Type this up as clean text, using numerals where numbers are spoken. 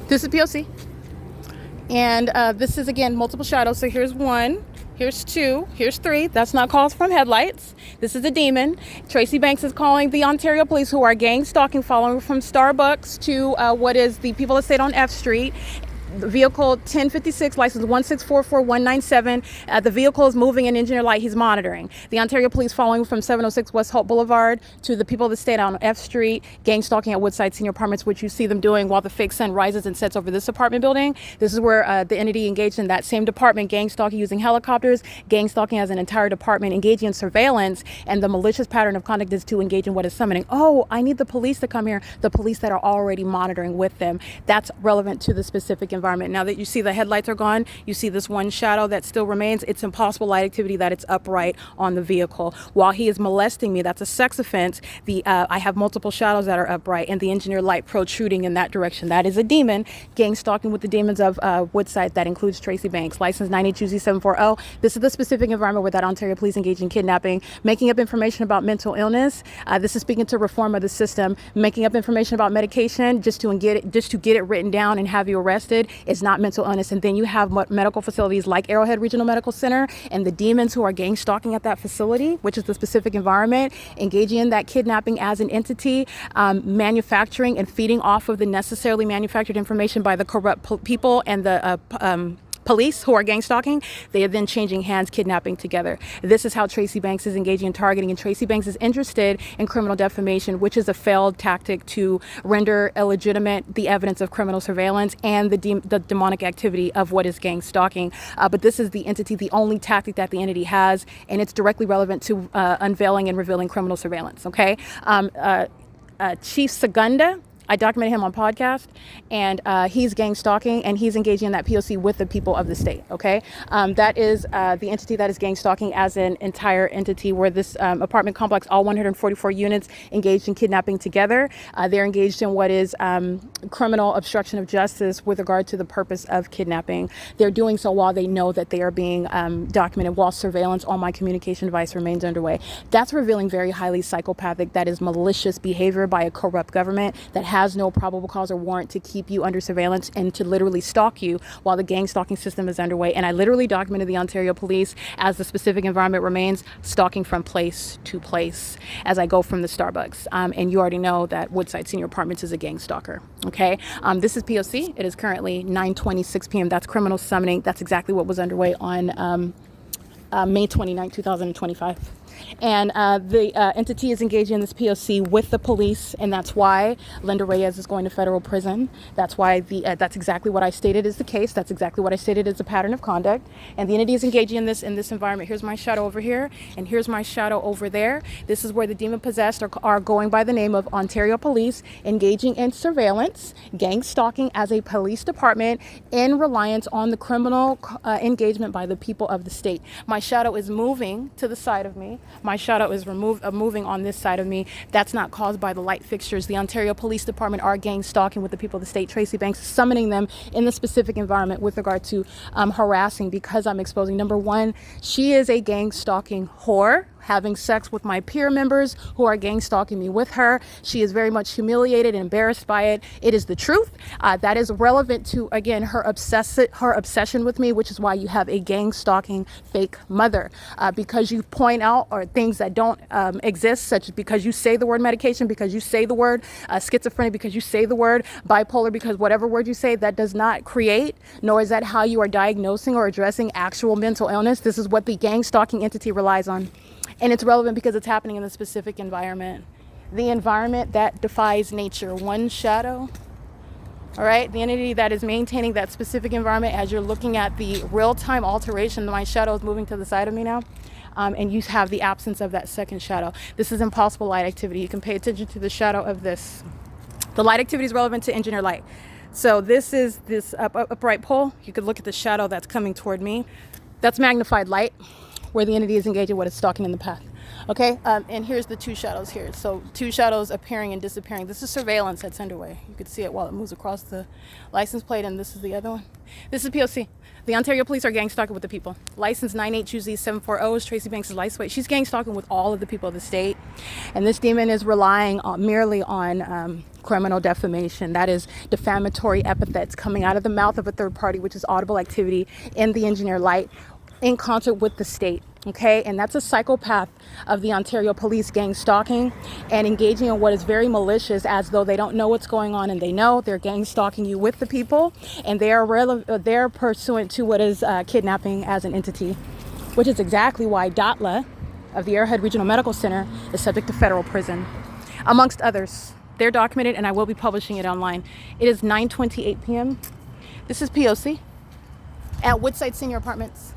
This is P.O.C. And this is, again, multiple shadows. So here's one, here's two, here's three. That's not calls from headlights. This is a demon. Tracy Banks is calling the Ontario police, who are gang stalking, following from Starbucks to what is the People Estate on F Street. The vehicle 1056, license 1644197. The vehicle is moving in engineer light. He's monitoring. The Ontario police following from 706 West Holt Boulevard to the People of the State on F Street, gang stalking at Woodside Senior Apartments, which you see them doing while the fake sun rises and sets over this apartment building. This is where the entity engaged in that same department, gang stalking using helicopters, gang stalking as an entire department, engaging in surveillance, and the malicious pattern of conduct is to engage in what is summoning. Oh, I need the police to come here. The police that are already monitoring with them. That's relevant to the specific environment. Now that you see the headlights are gone, you see this one shadow that still remains. It's impossible light activity that it's upright on the vehicle. While he is molesting me, that's a sex offense. I have multiple shadows that are upright and the engineer light protruding in that direction. That is a demon. Gang stalking with the demons of Woodside. That includes Tracy Banks. License 982Z740. This is the specific environment where that Ontario police engage in kidnapping, making up information about mental illness. This is speaking to reform of the system, making up information about medication just to get it written down and have you arrested. Is not mental illness. And then you have medical facilities like Arrowhead Regional Medical Center and the demons who are gang stalking at that facility, which is the specific environment, engaging in that kidnapping as an entity, manufacturing and feeding off of the necessarily manufactured information by the corrupt people and the police who are gang stalking. They are then changing hands, kidnapping together. This is how Tracy Banks is engaging in targeting, and Tracy Banks is interested in criminal defamation, which is a failed tactic to render illegitimate the evidence of criminal surveillance and the demonic activity of what is gang stalking. But this is the entity, the only tactic that the entity has, and it's directly relevant to unveiling and revealing criminal surveillance. Okay, Chief Segunda, I documented him on podcast, and he's gang stalking, and he's engaging in that POC with the people of the state. Okay, that is the entity that is gang stalking as an entire entity, where this apartment complex, all 144 units, engaged in kidnapping together. They're engaged in what is criminal obstruction of justice with regard to the purpose of kidnapping. They're doing so while they know that they are being documented, while surveillance on my communication device remains underway. That's revealing very highly psychopathic, that is malicious behavior by a corrupt government that has no probable cause or warrant to keep you under surveillance and to literally stalk you while the gang stalking system is underway. And I literally documented the Ontario police as the specific environment remains, stalking from place to place as I go from the Starbucks. And you already know that Woodside Senior Apartments is a gang stalker. Okay, this is POC. It is currently 9:26 p.m. That's criminal summoning. That's exactly what was underway on May 29, 2025. And the entity is engaging in this POC with the police, and that's why Linda Reyes is going to federal prison. That's why that's exactly what I stated is the case. That's exactly what I stated is a pattern of conduct. And the entity is engaging in this environment. Here's my shadow over here, and here's my shadow over there. This is where the demon possessed are going by the name of Ontario Police, engaging in surveillance, gang stalking as a police department in reliance on the criminal engagement by the people of the state. My shadow is moving to the side of me. My shadow is moving on this side of me. That's not caused by the light fixtures. The Ontario Police Department are gang stalking with the people of the state. Tracy Banks summoning them in the specific environment with regard to harassing, because I'm exposing. Number one, she is a gang stalking whore, having sex with my peer members who are gang stalking me with her. She is very much humiliated and embarrassed by it. It is the truth. That is relevant to, again, her obsession with me, which is why you have a gang stalking fake mother. Because you point out or things that don't exist, such as because you say the word medication, because you say the word schizophrenia, because you say the word bipolar, because whatever word you say, that does not create, nor is that how you are diagnosing or addressing actual mental illness. This is what the gang stalking entity relies on. And it's relevant because it's happening in the specific environment. The environment that defies nature. One shadow. All right. The entity that is maintaining that specific environment, as you're looking at the real-time alteration, my shadow is moving to the side of me now. And you have the absence of that second shadow. This is impossible light activity. You can pay attention to the shadow of this. The light activity is relevant to engineer light. So this is this upright pole. You could look at the shadow that's coming toward me. That's magnified light, where the entity is engaging what is stalking in the path. Okay, and here's the two shadows here. So two shadows appearing and disappearing. This is surveillance that's underway. You can see it while it moves across the license plate, and this is the other one. This is POC. The Ontario police are gang stalking with the people. License 982Z740 is Tracy Banks' license plate. She's gang stalking with all of the people of the state. And this demon is relying merely on criminal defamation. That is defamatory epithets coming out of the mouth of a third party, which is audible activity in the engineer light in concert with the state. Okay, and that's a psychopath of the Ontario Police gang stalking and engaging in what is very malicious, as though they don't know what's going on, and they know they're gang stalking you with the people, and they're pursuant to what is kidnapping as an entity, which is exactly why DOTLA of the Arrowhead Regional Medical Center is subject to federal prison, amongst others. They're documented, and I will be publishing it online. It is 9:28 p.m. This is P.O.C. at Woodside Senior Apartments.